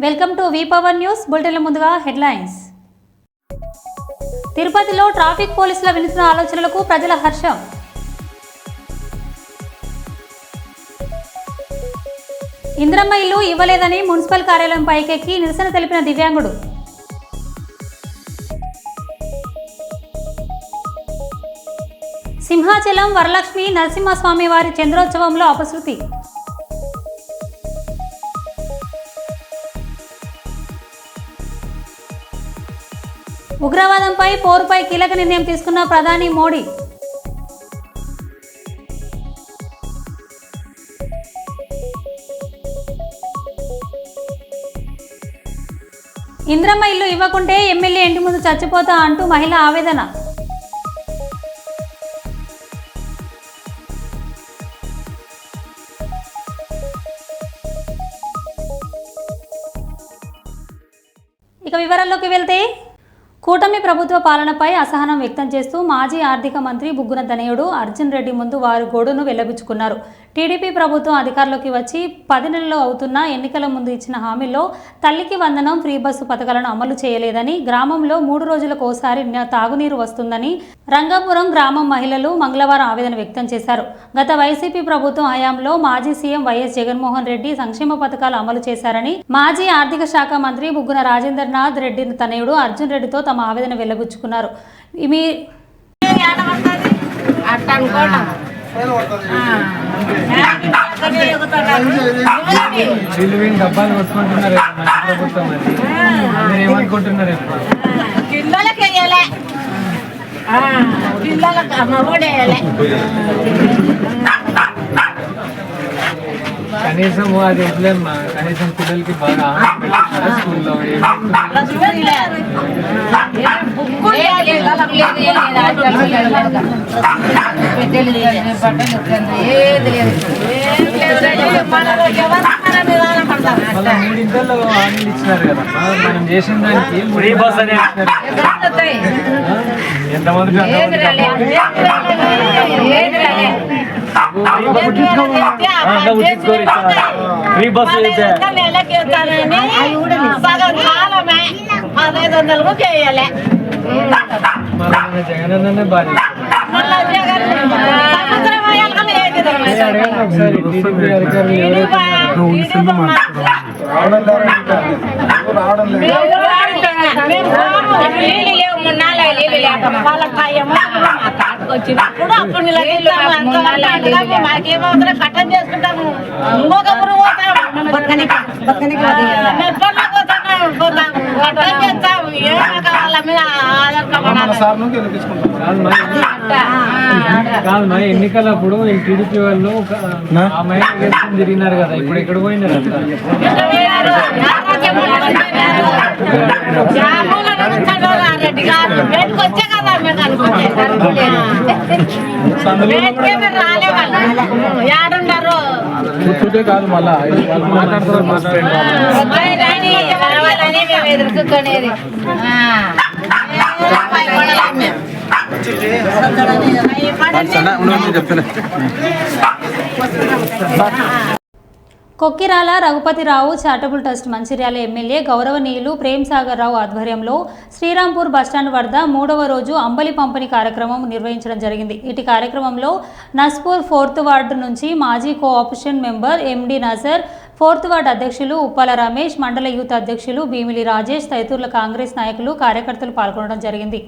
Welcome to V power news బులెటిన్ల ముందుగా headlines. తిరుపతిలో ట్రాఫిక్ పోలీసుల వినూత్న ఆలోచనలకు ప్రజల హర్షం. ఇంద్రమ్మ ఇల్లు ఇవ్వలేదని మున్సిపల్ కార్యాలయం పైకెక్కి నిరసన తెలిపిన దివ్యాంగుడు. సింహాచలం వరలక్ష్మి నరసింహస్వామి వారి చంద్రోత్సవంలో అపశృతి. ఉగ్రవాదంపై పోరుపై కీలక నిర్ణయం తీసుకున్న ప్రధాని మోడీ. ఇంద్రమ్మ ఇల్లు ఇవ్వకుంటే ఎమ్మెల్యే ఇంటి ముందు చచ్చిపోతా అంటూ మహిళ ఆవేదన. ఇక వివరాల్లోకి వెళ్తే, కూటమి ప్రభుత్వ పాలనపై అసహనం వ్యక్తం చేస్తూ మాజీ ఆర్థిక మంత్రి బుగ్గన తనయుడు అర్జున్ రెడ్డి ముందు వారు గోడును వెల్లబుచ్చుకున్నారు. టీడీపీ ప్రభుత్వం అధికారంలోకి వచ్చి 10 నెలలు అవుతున్నా ఎన్నికల ముందు ఇచ్చిన హామీల్లో తల్లికి వందనం, ఫ్రీ బస్సు పథకాలను అమలు చేయలేదని, గ్రామంలో 3 రోజులకోసారి తాగునీరు వస్తుందని రంగాపురం గ్రామం మహిళలు మంగళవారం ఆవేదన వ్యక్తం చేశారు. గత వైసీపీ ప్రభుత్వం హయాంలో మాజీ సీఎం వైఎస్ జగన్మోహన్ రెడ్డి సంక్షేమ పథకాలు అమలు చేశారని మాజీ ఆర్థిక శాఖ మంత్రి బుగ్గన రాజేంద్రనాథ్ రెడ్డి తనయుడు అర్జున్ రెడ్డితో తమ ఆవేదన వెల్లబుచ్చుకున్నారు. డబ్బాలు కొట్టుకుంటున్నారు ప్రభుత్వం, ఏమనుకుంటున్నారు? కనీసం అది ఎట్లేమ్మా, కనీసం పిల్లలకి బాగా స్కూల్లో మళ్ళీ 3 ఇంట్లో హామీలు ఇచ్చినారు కదా, మనం చేసిన దానికి ఫ్రీ బస్ అని ఎంతమంది ఫ్రీ బస్ జగనన్నే భారీ ఒకసారి టీడీపీ అధికారులు వచ్చినప్పుడు అప్పుడు మాకేమవుతుందో కట్టం చేసుకుంటాము. ఇంకొక ఊరు పోతాం, కాదు ఎన్నికలప్పుడు ఈ టీడీపీ వాళ్ళు ఆ మైండ్ వేసుకుని తిరిగినారు కదా, ఇప్పుడు ఎక్కడ పోయినారు? వచ్చే కదా ఏడుంటారు కూర్చుంటే కాదు, మళ్ళా మాట్లాడుతున్నారు. మేము ఎదుర్కొనేది Kokkirala Raghupathirao charitable trust Mancherial MLA గౌరవనీయులు ప్రేమ్ సాగర్ రావు ఆధ్వర్యంలో శ్రీరాంపూర్ బస్టాండ్ వద్ద 3వ రోజు అంబలి పంపిణీ కార్యక్రమం నిర్వహించడం జరిగింది. ఇటు కార్యక్రమంలో నస్పూర్ 4th వార్డు నుంచి మాజీ cooperation member MD Nazar, 4th ward అధ్యక్షులు ఉప్పాల రమేష్, మండల యూత్ అధ్యక్షులు భీమిలి రాజేష్ తదితరుల కాంగ్రెస్ నాయకులు కార్యకర్తలు పాల్గొనడం జరిగింది.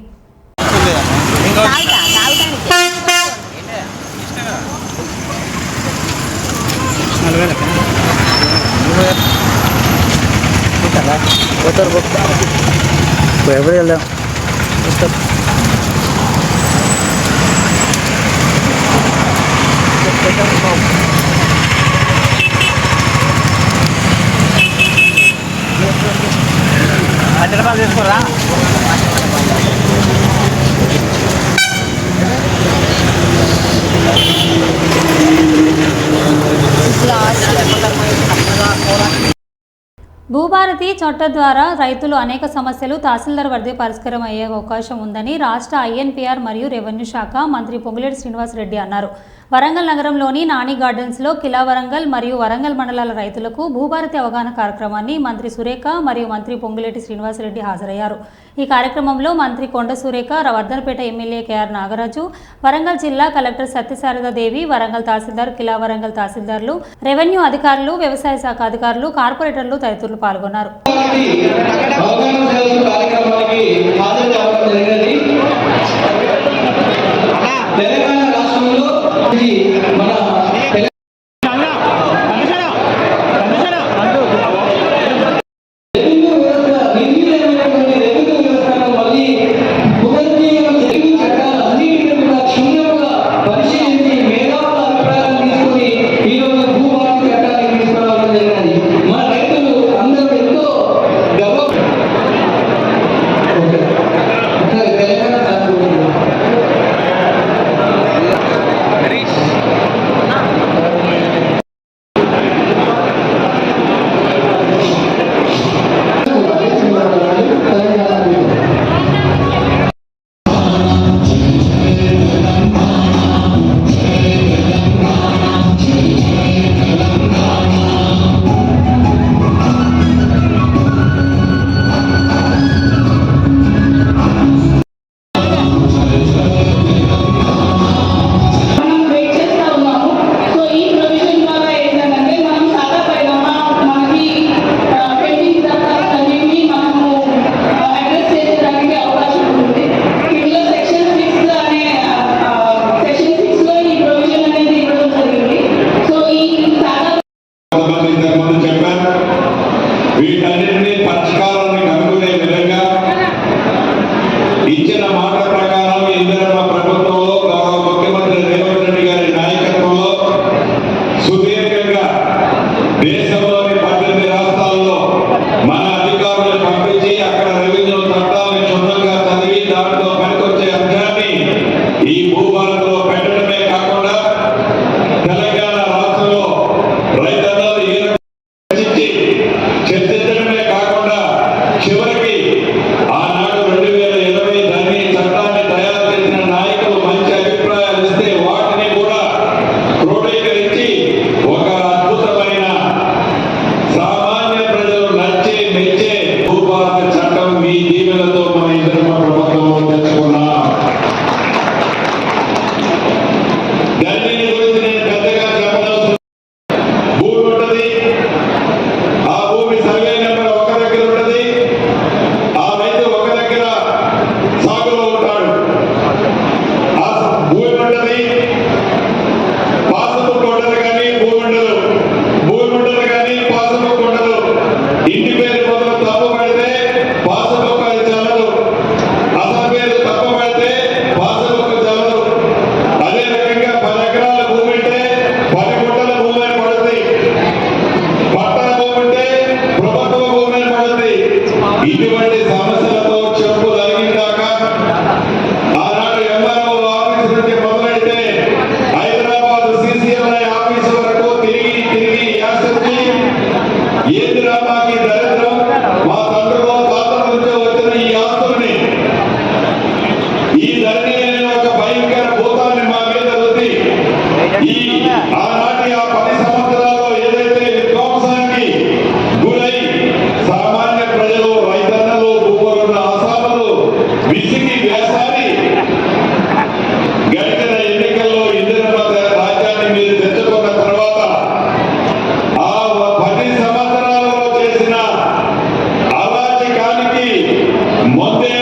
తీసుకోరా భూభారతి చట్టం ద్వారా రైతులు అనేక సమస్యలు తహసీల్దార్ వద్దే పరిష్కారం అయ్యే అవకాశం ఉందని రాష్ట్ర ఐఎన్పిఆర్ మరియు రెవెన్యూ శాఖ మంత్రి పొంగులేటి శ్రీనివాస్ రెడ్డి అన్నారు. వరంగల్ నగరంలోని నాని గార్డెన్స్లో కిలా వరంగల్ మరియు వరంగల్ మండలాల రైతులకు భూభారతి అవగాహన కార్యక్రమాన్ని మంత్రి సురేఖ మరియు మంత్రి పొంగులేటి శ్రీనివాసరెడ్డి హాజరయ్యారు. ఈ కార్యక్రమంలో మంత్రి కొండ సురేఖ, వర్ధనపేట ఎమ్మెల్యే కేఆర్ నాగరాజు, వరంగల్ జిల్లా కలెక్టర్ సత్యశారదాదేవి, వరంగల్ తహసీల్దార్, కిలా వరంగల్ తహసీల్దార్లు, రెవెన్యూ అధికారులు, వ్యవసాయ శాఖ అధికారులు, కార్పొరేటర్లు తదితరులు పాల్గొన్నారు. వీటన్నింటినీ పరిష్కారాన్ని కనుగొనే విధంగా ఇచ్చిన మాట ప్రకారం ఇందిరమ్మ ప్రభుత్వంలో గౌరవ ముఖ్యమంత్రి రేవంత్ రెడ్డి గారి నాయకత్వంలో సుదీర్ఘంగా దేశంలోని 18 రాష్ట్రాల్లో మన అధికారులు పంపించి అక్కడ రెవెన్యూ చట్టాలను క్షుణ్ణంగా చదివి దాంట్లో పనికొచ్చే అంశాన్ని ఈ భూభారతిలో పెట్టడమే కాకుండా తెలంగాణ రాష్ట్రంలో రైతులను చర్చించడమే కాకుండా చివరికి ఆనాడు 2020 దాన్ని చట్టాన్ని తయారు చేసిన నాయకులు మంచి అభిప్రాయాలు ఇస్తే వాటిని కూడా క్రోడీకరించి ఒక అద్భుతమైన సామాన్య ప్రజలు నచ్చే మెచ్చే భూభారతి చట్టం మీ దీవెనతో మన ఇందిరమ్మ ప్రభుత్వంలో తెచ్చుకున్నాం. దాన్ని గురించి నేను పెద్దగా చెప్పదలుచుకున్నాను. భూమి ఉంటుంది, ఆ భూమి సర్వే నెంబర్ ఒక దగ్గర ఉంటుంది, ఆ రైతు ఒక దగ్గర సాగులో ఉంటాడు. ఆ భూమి ఉంటుంది, పాస్బుక్ ఉండదు కానీ భూమి ఉండదు, భూమి ఉండదు కానీ పాస్బుక్ ఉండదు. ఇంటి పేరు మొదలు తప్పు పడితే పాస్బుక్ అది చల్లదు, అసలు పేరు తప్పు పడితే పాస్బుక్ చల్లదు. అదే రకంగా 10 ఎకరాల భూమి ఉంటే 10 గుంటల భూమి అని పడుతుంది, పట్టణ భూమి ఉంటే ప్రభుత్వ భూమి అని పడుతుంది. ఇటువంటి సమస్యలతో చెప్పు జరిగిందాక ఆనాడు ఎంఆర్ఓ ఆఫీస్ నుంచి మొదలెడితే హైదరాబాద్ సిసిఎంఐ ఆఫీస్ వరకు తిరిగి తిరిగి యాసొచ్చి ఏందిరా మాకి దరిద్రం, మా తండ్రులో తాతల నుంచి వచ్చిన ఈ ఆస్తుల్ని ఈ ధరణి అనే ఒక భయంకర భూతాన్ని మా మీద ఉంది. ఈ ఆనాటి ఆ 10 సంవత్సరాల్లో ఏదైతే విధ్వంసానికి గురై సామాన్య ప్రజలు, రైతన్నలు, భూములున్న ఆసాములు విసిగి వేసారి గడిచిన ఎన్నికల్లో ఇందిరమ్మ రాజ్యాన్ని మీరు తెచ్చుకున్న తర్వాత ఆ 10 సంవత్సరాలలో చేసిన అరాచకానికి ముందే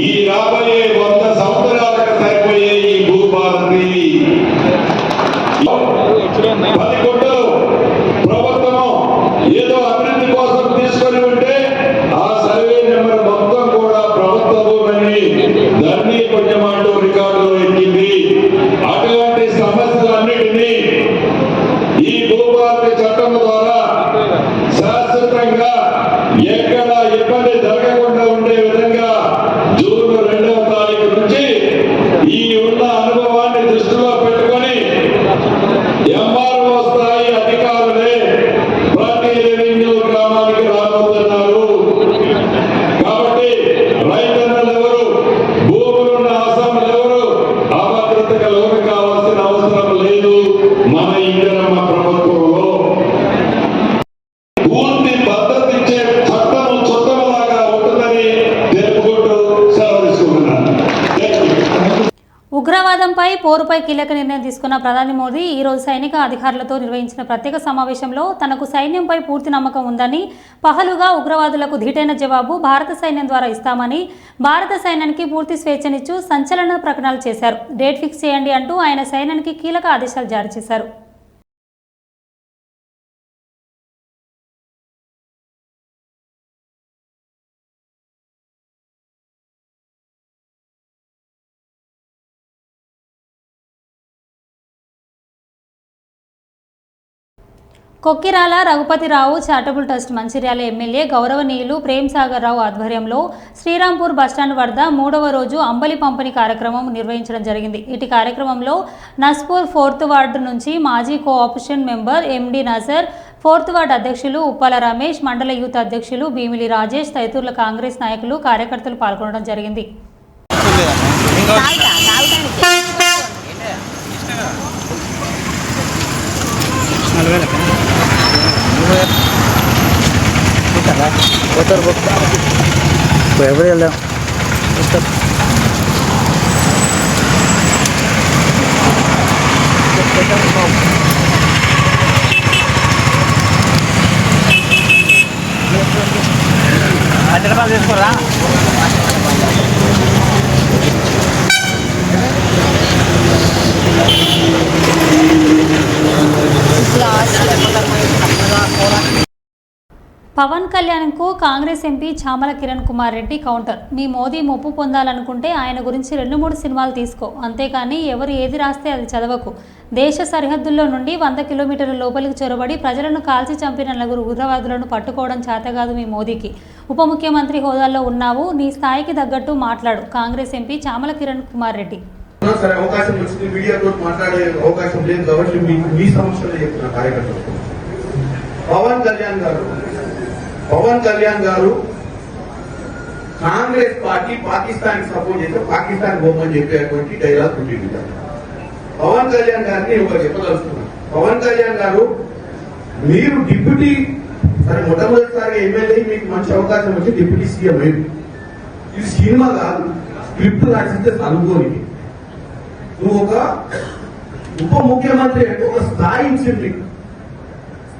ఈ రాబోయే 100 సంవత్సరాలకు సరిపోయే ఈ భూభారతి 10 గుంటలు ప్రభుత్వము ఏదో అభివృద్ధి కోసం తీసుకొని ఉంటే ఆ సర్వే నెంబర్ మొత్తం కూడా ప్రభుత్వ భూమిని ధరణి పుణ్యమాంటూ రికార్డులో ఎక్కింది. అటువంటి సమస్యలన్నిటినీ ఈ భూభారతి చట్టం ద్వారా శాశ్వతంగా ఎక్కడ ఇబ్బంది జరగకుండా ఉండే విధంగా జూన్ 2వ తారీఖు నుంచి ఈ ఉన్న అనుభవాన్ని దృష్టిలో పెట్టుకొని ఎంఆర్ఓ స్థాయి అధికారులే ప్రతి రెవెన్యూ గ్రామానికి రాబోతున్నారు. కాబట్టి రైతన్నలు ఎవరు, భూములున్న అసెంబ్లీ ఎవరు అభద్రతకు లోను కావాల్సిన అవసరం సైన్యంపై పోరుపై కీలక నిర్ణయం తీసుకున్న ప్రధాని మోదీ ఈరోజు సైనిక అధికారులతో నిర్వహించిన ప్రత్యేక సమావేశంలో తనకు సైన్యంపై పూర్తి నమ్మకం ఉందని, పహలుగా ఉగ్రవాదులకు ధీటైన జవాబు భారత సైన్యం ద్వారా ఇస్తామని, భారత సైన్యానికి పూర్తి స్వేచ్ఛనిచ్చు సంచలన ప్రకటనలు చేశారు. డేట్ ఫిక్స్ చేయండి అంటూ ఆయన సైన్యానికి కీలక ఆదేశాలు జారీ చేశారు. Kokkirala Raghupathirao charitable trust Mancherial MLA గౌరవనీయులు ప్రేమ్ సాగర్ రావు ఆధ్వర్యంలో శ్రీరాంపూర్ బస్టాండ్ వద్ద 3వ రోజు అంబలి పంపిణీ కార్యక్రమం నిర్వహించడం జరిగింది. ఇటు కార్యక్రమంలో నస్పూర్ 4th వార్డు నుంచి మాజీ cooperation member MD Nazar, 4th ward అధ్యక్షులు ఉప్పాల రమేష్, మండల యూత్ అధ్యక్షులు భీమిలి రాజేష్ తదితరుల కాంగ్రెస్ నాయకులు కార్యకర్తలు పాల్గొనడం జరిగింది. తీసుకోరా పవన్ కళ్యాణ్కు కాంగ్రెస్ ఎంపీ చామల కిరణ్ కుమార్ రెడ్డి కౌంటర్. మీ మోదీ మొప్పు పొందాలనుకుంటే ఆయన గురించి 2-3 సినిమాలు తీసుకో, అంతేకాని ఎవరు ఏది రాస్తే అది చదవకు. దేశ సరిహద్దుల్లో నుండి 100 కిలోమీటర్ల లోపలికి చొరబడి ప్రజలను కాల్చి చంపిన 4 ఉగ్రవాదులను పట్టుకోవడం చేతగాదు మీ మోదీకి. ఉప ముఖ్యమంత్రి హోదాలో ఉన్నావు, నీ స్థాయికి తగ్గట్టు మాట్లాడు. కాంగ్రెస్ ఎంపీ చామల కిరణ్ కుమార్ రెడ్డి. అవకాశం వచ్చింది, మీడియాతో మాట్లాడే అవకాశం లేదు కాబట్టి మీ సమస్యలు చెప్తున్న కార్యకర్తలు. పవన్ కళ్యాణ్ గారు కాంగ్రెస్ పార్టీ పాకిస్తాన్ సపోర్ట్ చేస్తే పాకిస్తాన్ పోమని చెప్పేటువంటి డైలాగ్ ఉంటుంది. పవన్ కళ్యాణ్ గారిని ఒక చెప్పదలుచుకున్నాను. పవన్ కళ్యాణ్ గారు మీరు డిప్యూటీ సరే మొట్టమొదటిసారి ఎమ్మెల్యే, మీకు మంచి అవకాశం వచ్చి డిప్యూటీ సీఎం అయింది. ఇది సినిమా కాదు, స్క్రిప్ట్ రాసిస్తే చదువుకోని. నువ్వు ఒక ఉప ముఖ్యమంత్రి అంటే ఒక స్థాయి ఇచ్చింది,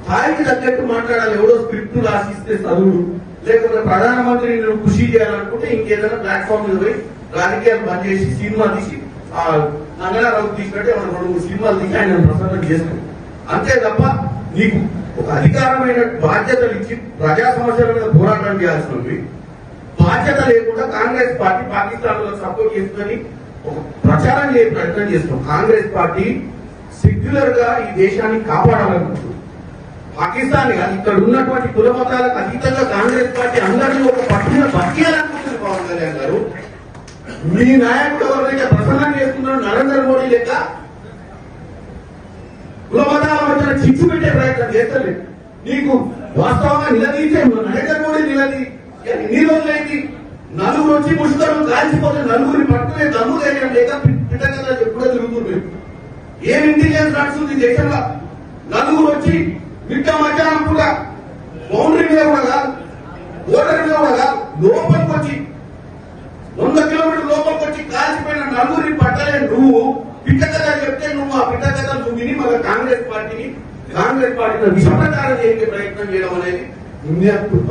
స్థాయికి తగ్గట్టు మాట్లాడాలి. ఎవడో స్క్రిప్ట్ రాసిస్తే చదువుడు, లేకపోతే ప్రధానమంత్రిని నువ్వు కృషి చేయాలనుకుంటే ఇంకేదైనా ప్లాట్ఫామ్ మీద పోయి రాజకీయాలు బంద్ చేసి సినిమా తీసి నంగనారావు తీసినట్టు 2-3 సినిమాలు తీసి ఆయన ప్రసన్నం చేస్తాడు. అంతే తప్ప నీకు ఒక అధికారమైన బాధ్యతలు ఇచ్చి ప్రజా సమస్యల మీద పోరాటం చేయాల్సినవి బాధ్యత లేకుండా కాంగ్రెస్ పార్టీ పాకిస్తాన్ లో సపోర్ట్ చేసుకుని ఒక ప్రచారం చేసే ప్రయత్నం చేస్తాం. కాంగ్రెస్ పార్టీ సెక్యులర్ గా ఈ దేశాన్ని కాపాడాలనుకుంటుంది. పాకిస్తాన్ ఇక్కడ ఉన్నటువంటి కుల మతాలకు అతీతంగా కాంగ్రెస్ పార్టీ అందరినీ ఒక పట్టున బతికేయాలనుకుంటుంది. పవన్ కళ్యాణ్ గారు మీ నాయకుడు ఎవరైతే ప్రసన్నం చేస్తున్నారో నరేంద్ర మోడీ లెక్క కుల మతాల మధ్యన చిచ్చు పెట్టే ప్రయత్నం చేస్తలేదు. నీకు వాస్తవంగా నిలదీసే నరేంద్ర మోడీ ఎన్ని రోజులైంది? 4 వచ్చి ముష్కరం కాల్చిపోతే 4 పట్టుకునే దమ్ము ధైర్యం లేక పిట్టకథ ఎప్పుడో తిరుగుతుంది. ఏం ఇంటెలిజెన్స్ నడుస్తుంది దేశంలో? 4 వచ్చి మిట్ట మధ్యాహ్నం కూడా బౌండరీ మీద కూడా కాదు, బోర్డర్ మీద కూడా కాదు, లోపలికి వచ్చి 100 కిలోమీటర్ల లోపలికి వచ్చి కాల్చిపోయిన 4 పట్టలే నువ్వు పిట్టకథ చెప్తే నువ్వు ఆ పిట్టకథ నువ్వు విని మళ్ళీ కాంగ్రెస్ పార్టీని విషప్రచారం చేసే ప్రయత్నం చేయడం అనేది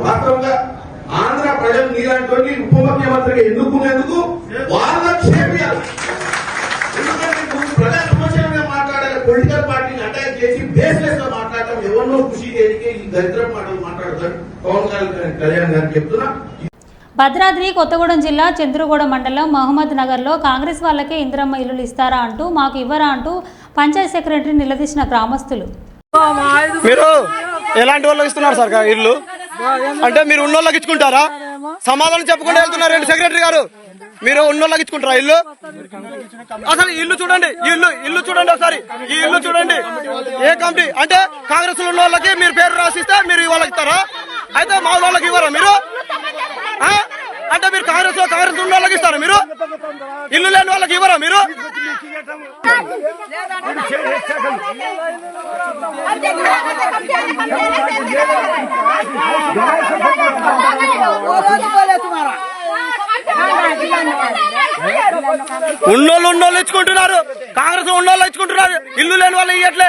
వాస్తవంగా ఆంధ్ర ప్రజలు నీలాంటి ఉప ముఖ్యమంత్రిగా ఎన్నుకునేందుకు వాళ్ళ క్షేమియాలి. ఎందుకంటే నువ్వు ప్రజా సమస్యల మీద మాట్లాడాలి, పొలిటికల్ పార్టీని అటాక్ చేసి బేస్లెస్ గా మాట్లాడటం ఎవరినో కృషి చేయడానికి ఈ దరిద్ర మాటలు మాట్లాడతారు. పవన్ కళ్యాణ్ గారిని చెప్తున్నా. భద్రాద్రి కొత్తగూడెం జిల్లా చంద్రగూడ మండలం మహమ్మద్ నగర్లో కాంగ్రెస్ వాళ్ళకే ఇందిరమ్మ ఇల్లులు ఇస్తారా అంటూ మాకు ఇవ్వరా అంటూ పంచాయత్ సెక్రటరీ నిలదీసిన గ్రామస్తులు. మీరు ఎలాంటి వాళ్ళకి ఇస్తున్నారు సార్ ఇల్లు? అంటే మీరు ఉన్నోళ్ళకి ఇచ్చుకుంటారా? సమాధానం చెప్పకుండా వెళ్తున్నారు సెక్రటరీ గారు. మీరు ఉన్నోళ్ళకి ఇచ్చుకుంటారా ఇల్లు? అసలు ఇల్లు చూడండి, ఇల్లు చూడండి ఒకసారి. ఈ ఇల్లు చూడండి, ఏ కమిటీ అంటే కాంగ్రెస్ లో ఉన్న వాళ్ళకి మీరు పేరు రాసిస్తే మీరు వాళ్ళకి ఇస్తారా? అయితే మా వాళ్ళకి ఇవ్వరా మీరు? అంటే మీరు కాంగ్రెస్ ఉన్న వాళ్ళకి ఇస్తారా మీరు? ఇల్లు లేని వాళ్ళకి ఇవ్వరా మీరు? ఉన్నోళ్ళు ఇచ్చుకుంటున్నారు, కాంగ్రెస్ ఉన్నోళ్ళు ఇచ్చుకుంటున్నారు, ఇల్లు లేని వాళ్ళు ఇవ్వట్లే.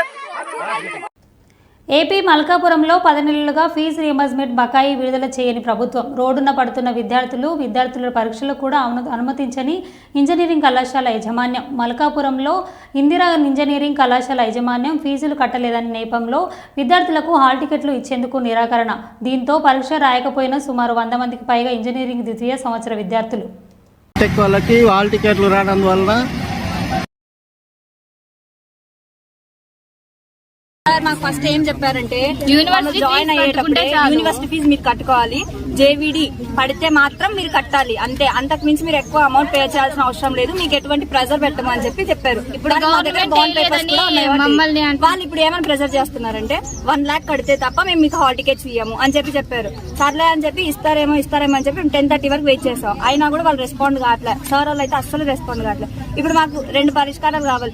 ఏపీ మల్కాపురంలో 10 నెలలుగా ఫీజు రీయింబర్స్మెంట్ బకాయి విడుదల చేయని ప్రభుత్వం, రోడ్డున పడుతున్న విద్యార్థుల పరీక్షలు కూడా అనుమతించని ఇంజనీరింగ్ కళాశాల యాజమాన్యం. మల్కాపురంలో ఇందిరా ఇంజనీరింగ్ కళాశాల యాజమాన్యం ఫీజులు కట్టలేదని నేపంలో విద్యార్థులకు హాల్ టికెట్లు ఇచ్చేందుకు నిరాకరణ. దీంతో పరీక్ష రాయకపోయిన సుమారు 100 మందికి పైగా ఇంజనీరింగ్ ద్వితీయ సంవత్సర విద్యార్థులు వాళ్ళకి హాల్ టికెట్లు రానందువలన మాకు ఫస్ట్ ఏం చెప్పారంటే యూనివర్సిటీ జాయిన్ అయ్యేటప్పుడే యూనివర్సిటీ ఫీజు మీరు కట్టుకోవాలి, జేవిడి పడితే మాత్రం మీరు కట్టాలి, అంతే, అంతకు మించి మీరు ఎక్కువ అమౌంట్ పే చేయాల్సిన అవసరం లేదు, మీకు ఎటువంటి ప్రెజర్ పెట్టమని చెప్పారు. ఇప్పుడు వాళ్ళు ఇప్పుడు ఏమైనా ప్రెజర్ చేస్తున్నారంటే 1 lakh కడితే తప్ప మేము మీకు హాల్ టికెట్స్ ఇయ్యము అని చెప్పారు. సర్లే అని చెప్పి ఇస్తారేమో అని చెప్పి 10:30 వరకు వెయిట్ చేసాం. అయినా కూడా వాళ్ళు రెస్పాండ్ కావట్లేదు. సార్ వాళ్ళు అయితే అస్సలు రెస్పాండ్ కావట్లేదు. ఇప్పుడు మాకు 2 పరిష్కారాలు కావాలి.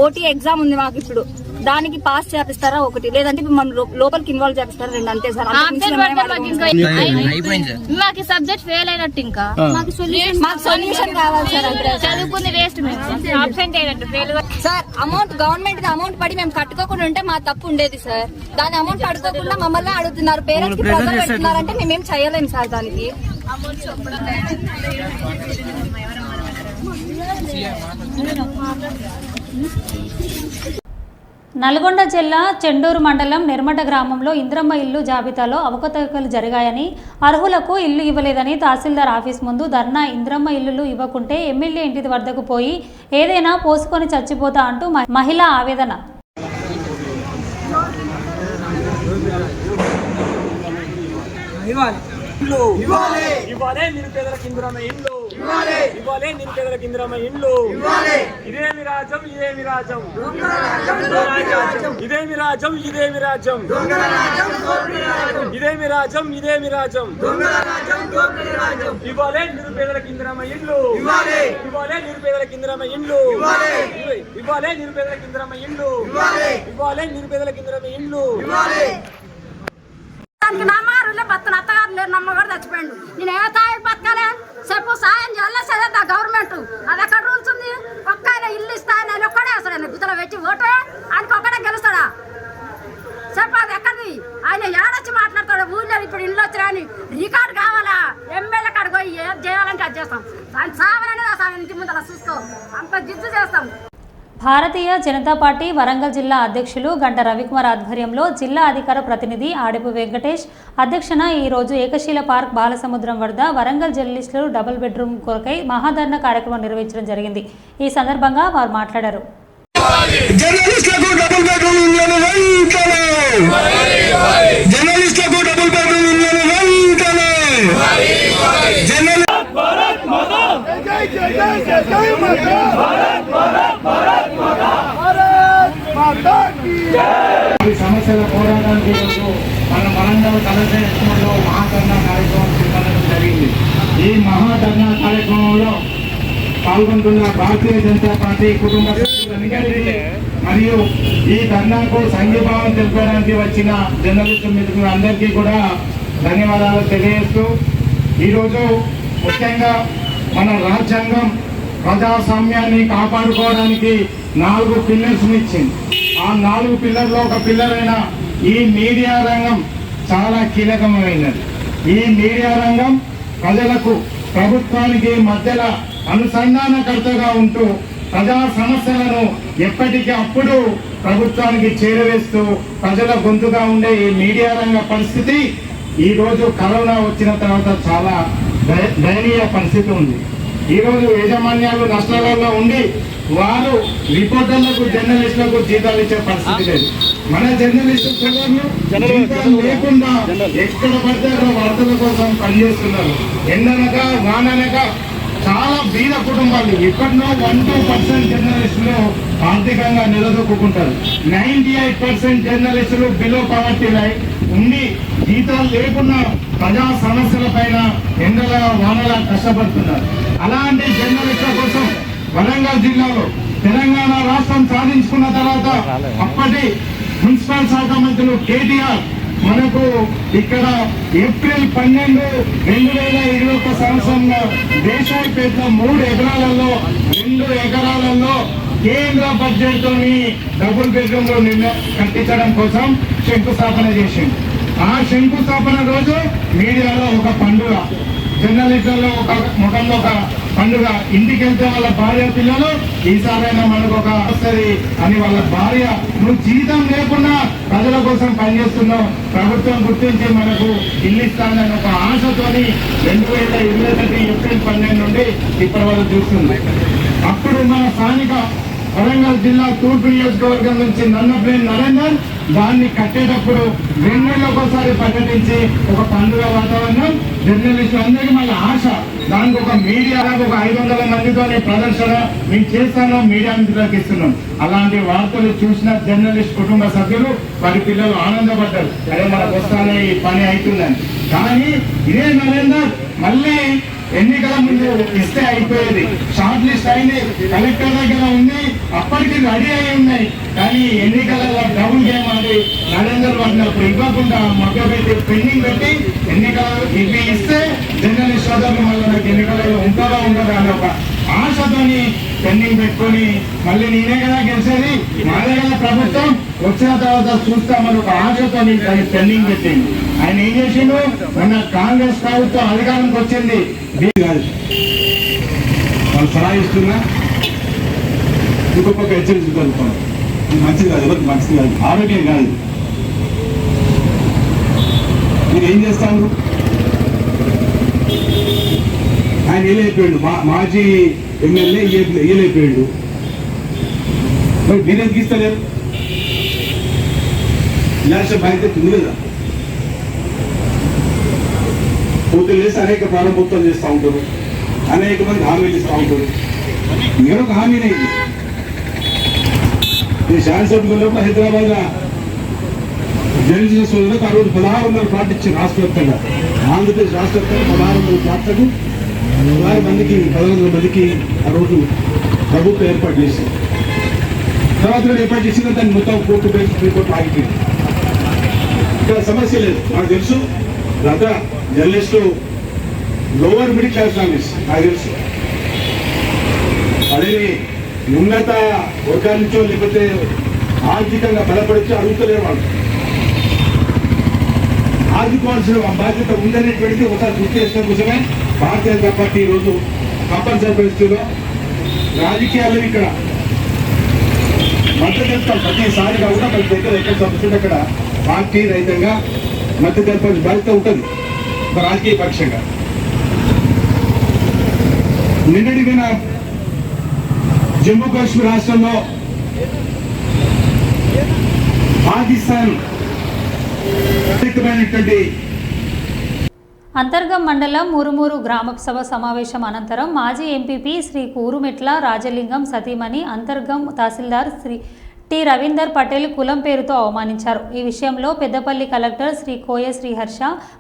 ఓటీ ఎగ్జామ్ ఉంది మాకు, ఇప్పుడు దానికి పాస్ చేపిస్తారా ఒకటి, లేదంటే మనం లోపలికి ఇన్వాల్వ్ చేపిస్తారా 2, అంతే సార్. మాకు సబ్జెక్ట్ ఫెయిల్ అయినట్టు, ఇంకా మాకు సొల్యూషన్ కావాలి సార్. చదువుకుంది వేస్ట్, అబ్సెంట్ అయినట్టు ఫెయిల్. సార్ గవర్నమెంట్ అమౌంట్ పడి మేము కట్టుకోకుండా ఉంటే మా తప్పు ఉండేది సార్. దాని అమౌంట్ అడుకోకుండా మమ్మల్ని అడుగుతున్నారు, పేరెంట్స్ కి ప్రెజర్ పెడుతున్నారంటే మేమేం చేయలేము సార్ దానికి. నల్గొండ జిల్లా చెండూరు మండలం నిర్మట గ్రామంలో ఇంద్రమ్మ ఇల్లు జాబితాలో అవకతవకలు జరిగాయని, అర్హులకు ఇల్లు ఇవ్వలేదని తహసీల్దార్ ఆఫీస్ ముందు ధర్నా. ఇంద్రమ్మ ఇల్లులు ఇవ్వకుంటే ఎమ్మెల్యే ఇంటి వద్దకు పోయి ఏదైనా పోసుకొని చచ్చిపోతా అంటూ మహిళ ఆవేదన. నిరుపేదలకు ఇంద్రమ్మ ఇండ్లు, నిరుపేదలకు ఇంద్రమ్మ ఇండ్లు. ఇదేమి రాజ్యం, ఇదేమి రాజ్యం, ఇదేమి రాజ్యం, ఇదేమి రాజ్యం, ఇదేమి రాజ్యం, ఇదేమి రాజ్యం. ఇవ్వాలే నిరుపేదలకు ఇంద్రమ్మ ఇండ్లు, ఇవ్వాలే నిరుపేదలకు ఇంద్రమ్మ ఇండ్లు, ఇవ్వాలే నిరుపేదలకు ఇంద్రమ్మ ఇండ్లు, ఇవ్వాలే నిరుపేదలకు ఇంద్రమ్మ ఇండ్లు. బతున్న అత్తగారు లేరు, నమ్మగారు చచ్చిపోయిండు. నేను ఏ తాయి బతకాలే చెప్పు, సాయం చేయాలి గవర్నమెంట్. అది ఎక్కడ రూల్స్ ఉంది? ఒక్క ఇల్లు ఇస్తా నేను ఒక్కడే అసలు గుత్తలో పెట్టి ఓటు ఆయనకి ఒక్కడే గెలుస్తాడా చెప్పు? అది ఎక్కడిది? ఆయన ఏడొచ్చి మాట్లాడతాడు ఊళ్ళో. ఇప్పుడు ఇల్లు వచ్చినా అని రికార్డు కావాలా? ఎమ్మెల్యే కాడికి పోయి ఏం చేయాలంటే అది చేస్తాం. ఆయన సావననేది ఆ సాయం ఇంటి ముందు అలా చూసుకో, అంత జిద్దు చేస్తాం. భారతీయ జనతా పార్టీ వరంగల్ జిల్లా అధ్యక్షులు గంట రవికుమార్ ఆధ్వర్యంలో జిల్లా అధికార ప్రతినిధి ఆడిపు వెంకటేష్ అధ్యక్షన ఈరోజు ఏకశీల పార్క్ బాలసముద్రం వద్ద వరంగల్ జర్నలిస్టులు డబుల్ బెడ్రూమ్ కొరకై మహాధరణ కార్యక్రమం నిర్వహించడం జరిగింది. ఈ సందర్భంగా వారు మాట్లాడారు. ఈ సమస్యల పోరాటానికి మన వరంగల్ కలెక్టరేట్లో మహాధర్నా కార్యక్రమం చేపట్టడం జరిగింది. ఈ మహాధర్నా కార్యక్రమంలో పాల్గొంటున్న భారతీయ జనతా పార్టీ కుటుంబ సభ్యులందరికీ మరియు ఈ ధర్నాకు సంఘీభావం తెలుపడానికి వచ్చిన జర్నలిస్టు మిత్రులందరికీ కూడా ధన్యవాదాలు తెలియజేస్తూ, ఈరోజు ముఖ్యంగా మన రాజ్యాంగం ప్రజాస్వామ్యాన్ని కాపాడుకోవడానికి 4 పిల్లర్స్ ఇచ్చింది. ఆ 4 పిల్లర్లో ఒక పిల్లర్ అయిన ఈ మీడియా రంగం చాలా కీలకమైనది. ఈ మీడియా రంగం ప్రజలకు ప్రభుత్వానికి మధ్యలో అనుసంధానకర్తగా ఉంటూ ప్రజా సమస్యలను ఎప్పటికీ అప్పుడు ప్రభుత్వానికి చేరవేస్తూ ప్రజల గొంతుగా ఉండే ఈ మీడియా రంగ పరిస్థితి ఈరోజు కరోనా వచ్చిన తర్వాత చాలా దయనీయ పరిస్థితి ఉంది. ఈరోజు యాజమాన్యాలు నష్టాలలో ఉండి వారు రిపోర్టర్లకు జర్నలిస్టులకు జీతాలు ఇచ్చే పరిస్థితి లేదు. మన జర్నలిస్టు జీతాలు లేకుండా ఎక్కడ పడితే వార్తల కోసం పనిచేస్తున్నారు. ఎండనక వాననక చాలా బీద కుటుంబాలు ఎక్కడో 1-2% జర్నలిస్టులు ఆర్థికంగా నిలదొక్కుంటారు. 98% జర్నలిస్టులు బిలో పవర్టీ లైన్ ఉండి జీతాలు లేకుండా ప్రజా సమస్యల పైన ఎండల వానల కష్టపడుతున్నారు. అలాంటి జర్నలిస్టుల కోసం వరంగల్ జిల్లాలో తెలంగాణ రాష్ట్రం సాధించుకున్న తర్వాత అప్పటి మున్సిపల్ శాఖ మంత్రులు కేటీఆర్ మనకు ఇక్కడ ఏప్రిల్ 12, 2021 సంవత్సరంలో దేశాయిపేట 3 ఎకరాలలో 2 2 ఎకరాలలో కేంద్ర బడ్జెట్ తోని డబుల్ బెడ్రూమ్ కట్టించడం కోసం శంకుస్థాపన చేసింది. ఆ శంకుస్థాపన రోజు మీడియాలో ఒక పండుగ, జర్నలిస్టులలో ఒక ముఖంలో ఒక పండుగ. ఇంటికి వెళ్తే వాళ్ళ భార్య పిల్లలు ఈసారైనా మనకు ఒక వస్తుంది అని వాళ్ళ భార్య, నువ్వు జీతం లేకుండా ప్రజల కోసం పనిచేస్తున్నావు, ప్రభుత్వం గుర్తించి మనకు ఇల్లు ఇస్తానని ఒక ఆశతోని 2021 ఏప్రిల్ 12 నుండి ఇప్పటి వరకు చూస్తుంది. అప్పుడు మన స్థానిక వరంగల్ జిల్లా తూర్పు నియోజకవర్గం నుంచి నన్నపల్లి నరేందర్ దాన్ని కట్టేటప్పుడు 2 నెలలకు ఒకసారి పర్యటించి ఒక పండుగ వాతావరణం, జర్నలిస్టులు అందరికీ మళ్ళీ ఆశ. దానికి ఒక మీడియా ఒక 500 మందితోనే ప్రదర్శన మేము చేస్తాను, మీడియా మిత్రులకు ఇస్తున్నాం. అలాంటి వార్తలు చూసిన జర్నలిస్ట్ కుటుంబ సభ్యులు వారి పిల్లలు ఆనందపడ్డారు, అరే మనకు వస్తానే ఈ పని అవుతుందని. కానీ ఇదే నరేందర్ మళ్ళీ ఎన్నికల ముందు ఇస్తే అయిపోయేది. షార్ట్ లిస్ట్ అయింది, కలెక్టర్ దగ్గర ఉంది, అప్పటికి రెడీ అయి ఉన్నాయి. కానీ ఎన్నికలలో డబుల్ గేమ్ ఆడి నరేందర్ పడినప్పుడు ఇవ్వకుండా మగ్గపెట్టి పెండింగ్ పెట్టి ఎన్నికలు ఇవి ఇస్తే జర్నలిస్ట్ సోదరులు మళ్ళీ నాకు ఎన్నికలలో ఉంటుందా ఉండదా అని ఒక ఆశతోని పెండింగ్ పెట్టుకొని మళ్ళీ నేనే కదా గెలిచేది, మాదే కదా ప్రభుత్వం, వచ్చిన తర్వాత చూస్తామని ఒక ఆశతోని దాన్ని పెండింగ్ పెట్టింది. ఆయన ఏం చేసిండు, మొన్న కాంగ్రెస్ ప్రభుత్వం అధికారంకి వచ్చింది వాళ్ళు సలహా ఇస్తున్నా ఇంకొక హెచ్చరించుకోవాలి, ఇది మంచిది కాదు, ఎవరికి మంచిది కాదు, ఆరోగ్యం కాదు. మీరు ఏం చేస్తారు, ఆయన ఏలైపోయాడు, మాజీ ఎమ్మెల్యే ఏలైపోయాడు, మరి మీరేం గీస్తలేరు? ఇలాంటి బాధ్యత ఉంది కదా. పోతులు చేసి అనేక ప్రారంభోత్సవాలు చేస్తూ ఉంటారు, అనేక మంది హామీలు ఇస్తూ ఉంటారు. నేను ఒక హామీనే ఇది. నేను శాసనసభ్యుల హైదరాబాద్ జర్నలిస్ట్ సోదరులకు ఆ రోజు 1600 ప్లాట్ ఇచ్చారు రాష్ట్ర వ్యాప్తంగా. ఆంధ్రప్రదేశ్ రాష్ట్ర వ్యాప్తంగా 1600 ప్లాట్లకు 16 మందికి 1100 మందికి ఆ రోజు ప్రభుత్వం ఏర్పాటు చేసింది. తర్వాత ఏర్పాటు చేసిన దాన్ని మొత్తం కోర్టు సుప్రీంకోర్టు ఆగిపోయింది. ఇక్కడ సమస్య లేదు, నాకు తెలుసు. అంతా journalist lower middle class families, నాకు తెలుసు. అదే ఉన్నత వర్గాల నుంచో లేకపోతే ఆర్థికంగా బలపడిచో అడుగుతలేరు వాళ్ళు. ఆదుకోవాల్సిన బాధ్యత ఉందనేటువంటిది ఒకసారి గుర్తు చేసిన కోసమే భారతీయ జనతా పార్టీ ఈరోజు తప్పనిసరి పరిస్థితుల్లో రాజకీయాల్లో ఇక్కడ మద్దతు చెప్తాం. ప్రతిసారి కాకుండా మన దగ్గర ఎక్కడ సమస్య అక్కడ పార్టీ రహితంగా మద్దతు తెలపాల్సిన బాధ్యత ఉంటుంది ఒక రాజకీయ పక్షంగా. నిన్నటిదిన జమ్మూ కాశ్మీర్ రాష్ట్రంలో పాకిస్తాన్ అంతర్గం మండలం మురుమూరు గ్రామ సభ సమావేశం అనంతరం మాజీ ఎంపీపీ శ్రీ కూరుమెట్ల రాజలింగం సతీమణి అంతర్గం తహసీల్దార్ శ్రీ టి రవీందర్ పటేల్ కులం పేరుతో అవమానించారు. ఈ విషయంలో పెద్దపల్లి కలెక్టర్ శ్రీ కోయ శ్రీహర్ష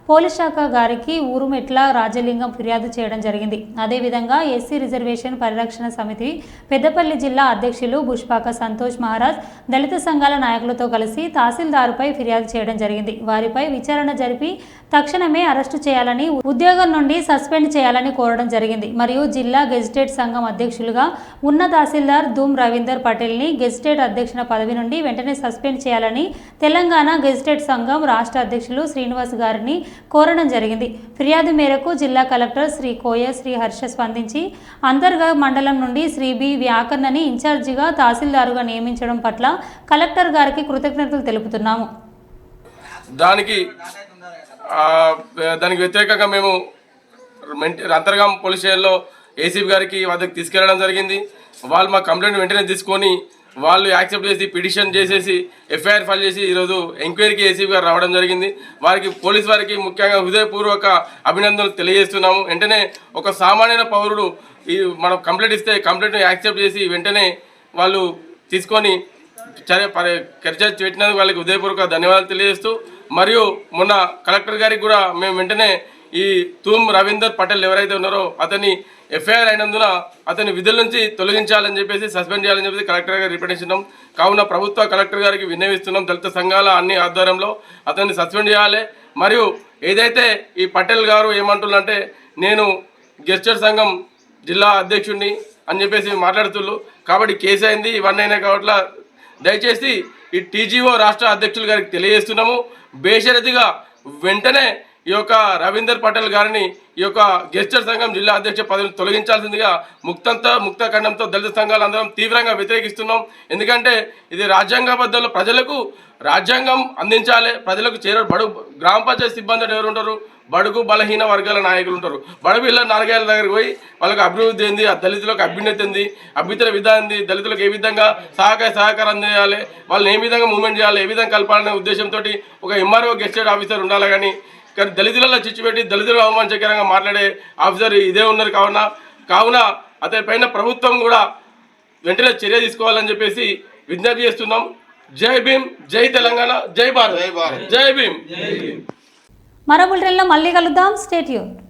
పోలీస్ శాఖ గారికి ఊరుమెట్ల రాజలింగం ఫిర్యాదు చేయడం జరిగింది. అదేవిధంగా ఎస్సీ రిజర్వేషన్ పరిరక్షణ సమితి పెద్దపల్లి జిల్లా అధ్యక్షులు బుష్పాక సంతోష్ మహారాజ్ దళిత సంఘాల నాయకులతో కలిసి తహసీల్దారుపై ఫిర్యాదు చేయడం జరిగింది. వారిపై విచారణ జరిపి తక్షణమే అరెస్టు చేయాలని, ఉద్యోగం నుండి సస్పెండ్ చేయాలని కోరడం జరిగింది. మరియు జిల్లా గెజిటెడ్ సంఘం అధ్యక్షులుగా ఉన్న తహసీల్దార్ దుమ్ రవీందర్ పటేల్ని గెజిటెడ్ అధ్యక్ష పదవి నుండి వెంటనే సస్పెండ్ చేయాలని తెలంగాణ గెజిటెడ్ సంఘం రాష్ట్ర అధ్యక్షులు శ్రీనివాస్ గారిని కోరడం జరిగింది. ఫిర్యాదు మేరకు జిల్లా కలెక్టర్ శ్రీ కోయ శ్రీహర్ష స్పందించి అంతర్గత మండలం నుండి శ్రీ బి వ్యాకన్నని ఇన్ఛార్జిగా తహసీల్దారుగా నియమించడం పట్ల కలెక్టర్ గారికి కృతజ్ఞతలు తెలుపుతున్నాము. దానికి వ్యతిరేకంగా మేము అంతర్గం పోలీస్ స్టేషన్లో ఏసీపీ గారికి వద్దకు తీసుకెళ్లడం జరిగింది. వాళ్ళు మా కంప్లైంట్ వెంటనే తీసుకొని వాళ్ళు యాక్సెప్ట్ చేసి పిటిషన్ చేసేసి ఎఫ్ఐఆర్ ఫైల్ చేసి ఈరోజు ఎంక్వైరీకి ఏసీబీ గారు రావడం జరిగింది. వారికి పోలీస్ వారికి ముఖ్యంగా హృదయపూర్వక అభినందనలు తెలియజేస్తున్నాము. వెంటనే ఒక సామాన్య పౌరుడు ఈ మనం కంప్లైంట్ ఇస్తే కంప్లైంట్ యాక్సెప్ట్ చేసి వెంటనే వాళ్ళు తీసుకొని చర్య పెట్టినందుకు వాళ్ళకి హృదయపూర్వక ధన్యవాదాలు తెలియజేస్తూ, మరియు మొన్న కలెక్టర్ గారికి కూడా మేము వెంటనే ఈ తుమ్ రవీందర్ పటేల్ ఎవరైతే ఉన్నారో అతని ఎఫ్ఐఆర్ అయినందున అతని విధుల నుంచి తొలగించాలని చెప్పేసి సస్పెండ్ చేయాలని చెప్పేసి కలెక్టర్ గారికి రిప్రజెంటేషన్. కావున ప్రభుత్వ కలెక్టర్ గారికి విన్నవిస్తున్నాం, దళిత సంఘాల అన్ని ఆధ్వర్యంలో అతన్ని సస్పెండ్ చేయాలి. మరియు ఏదైతే ఈ పటేల్ గారు ఏమంటున్నారంటే నేను గెస్టర్ సంఘం జిల్లా అధ్యక్షుడిని, అని చెప్పేసి మాట్లాడుతున్నారు. కాబట్టి కేసు అయింది, ఇవన్నీ అయినాయి కాబట్టి దయచేసి ఈ టీజీఓ రాష్ట్ర అధ్యక్షులు గారికి తెలియజేస్తున్నాము, బేషరతిగా వెంటనే ఈ యొక్క రవీందర్ పటేల్ గారిని ఈ యొక్క గెస్టర్ సంఘం జిల్లా అధ్యక్ష పదవిని తొలగించాల్సిందిగా ముక్త ఖండంతో దళిత సంఘాలు అందరం తీవ్రంగా వ్యతిరేకిస్తున్నాం. ఎందుకంటే ఇది రాజ్యాంగబద్ధంలో ప్రజలకు రాజ్యాంగం అందించాలి, ప్రజలకు బడుగు గ్రామ పంచాయతీ సిబ్బంది ఎవరు ఉంటారు, బడుగు బలహీన వర్గాల నాయకులు ఉంటారు. బడుగు ఇళ్ళ నాలుగేళ్ల దగ్గరికి పోయి వాళ్ళకి అభివృద్ధి ఏంది, ఆ దళితులకు అభ్యున్నతి ఏంది, అభ్యుత్తర విధానం దళితులకు ఏ విధంగా సహకారం అందించాలి, వాళ్ళని ఏ విధంగా మూవ్మెంట్ చేయాలి, ఏ విధంగా కలపాలనే ఉద్దేశంతో ఒక ఎంఆర్ఓ గెస్టెడ్ ఆఫీసర్ ఉండాలి. కానీ దళితులలో చిచ్చుపెట్టి దళితులు అవమానకరంగా మాట్లాడే ఆఫీసర్ ఇదే ఉన్నారు. కావున అతని పైన ప్రభుత్వం కూడా వెంటనే చర్య తీసుకోవాలని చెప్పేసి విజ్ఞప్తి చేస్తున్నాం. జై భీమ్, జై తెలంగాణ, జై భారత్, జై భీమ్. మరో బులెటిన్లో మళ్ళీ కలుద్దాం. Stay tuned.